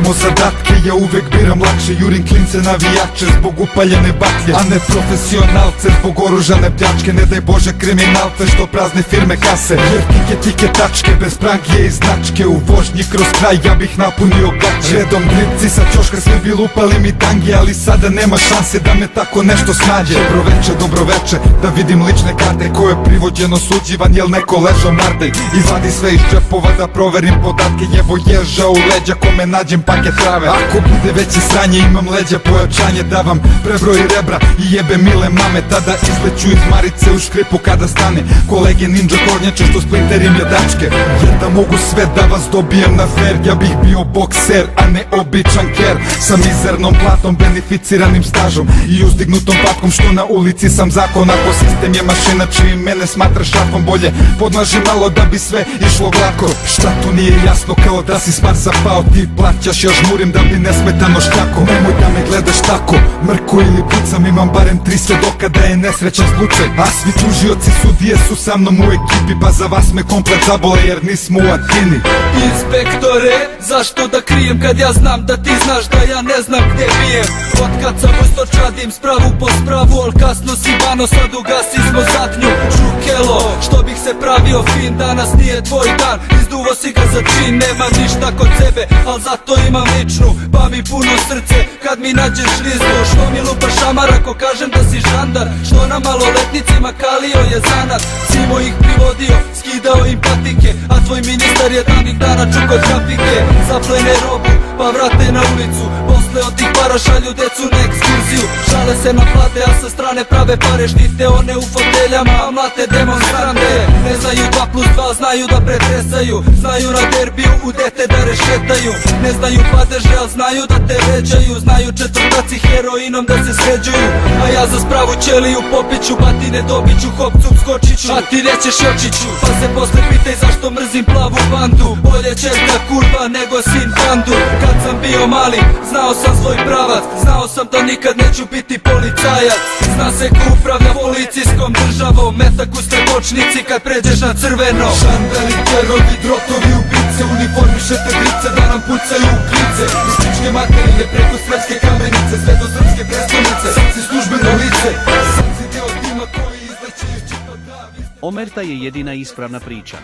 imamo zadatke. Ja uvek biram lakše, jurim klince navijače zbog upaljene baklje, a ne profesionalce zbog oružane pljačke. Ne daj Bože kriminalce što prazne firme kase, jer tike tačke bez prangije i značke. U vožnji kroz kraj ja bih napunio gaće. Redom dripci sa ćoška svi bi lupali mi tangi, ali sada nema šanse da me tako nešto snađe. Dobro veče, da vidim lične karte, ko je privođeno suđivan, jel neko ležao mardej. I vadi sve iz džepova da proverim podatke, jevo ježa u leđa kome nađem paket trave. Ako bude veće sranje imam leđa pojačanje, da vam prebroji rebra i jebe mile mame. Tada izleću iz marice u škripu kada stane kolege ninja kornjače što splinterim jedačke. Jer da mogu sve da vas dobijem na fair, ja bih bio bokser, a ne običan ker. Sa mizernom platom, beneficiranim stažom i uzdignutom patkom što na ulici sam zakon. Ako sistem je mašina čim mene smatra šafom, bolje podlaži malo da bi sve išlo glako. Šta tu nije jasno, kao da si s Marsa pao, ti plaćaš, ja žmurim da bi nesmetano šljako. Nemoj da me gledaš tako, mrko ili pucam, imam barem 3 svedoka da je nesrećan slučaj. A svi tužioci sudije su sa mnom u ekipi, pa za vas me komplet zabole jer nismo u Atini. Inspektore, zašto da krijem kad ja znam da ti znaš da ja ne znam gdje bijem. Otkad sam isto čadim spravu po spravu, al kasno si bano, sad ugasi smo zadnju šukelo. Što bih se pravio fin, danas nije tvoj dan, izduvo si ga za čin. Nemam ništa kod sebe, al zato imam ličnu, pa mi puno srce kad mi nađeš liznu. Što mi lupa šamar ako kažem da si žandar, što na maloletnicima kalio je zanat. Simo ih privodio, skidao im patike, a tvoj ministar je davnih dana čuko trafike. Zaplene robu, pa vrate na ulicu, posle od tih para šalju decu na ekskurziju. Žale se na plate, a sa strane prave pare, štite one u foteljama, a mlate demonstrante. Ne znaju 2+2, znaju da pretresaju, znaju na derbiju u dete da rešetaju. Ne znaju padeže, a znaju da te ređaju, znaju četvrtaci heroinom da se sređuju. A ja za spravu ćeliju popiću, batine dobiću, hopcum skočiću, a ti nećeš očiću. Pa se posle pitaj zašto mrzim plavu bandu, bolje čerka kurva nego sin bandu. Kad sam bio mali, znao sam svoj pravac, znao sam da nikad neću biti policajac. Zna se ko upravlja policijskom državom, metak u strebočnici kad pređeš na crveno. Žandari, kerovi, drotovi, ubice, uniformišete drice da nam pucaju u klice. Iz sličke materije preko svetske kamenice, sve do srpske prestonice, sad si službeno lice, sad si deo tima koji izleće iz čipa da... Omerta je jedina ispravna priča.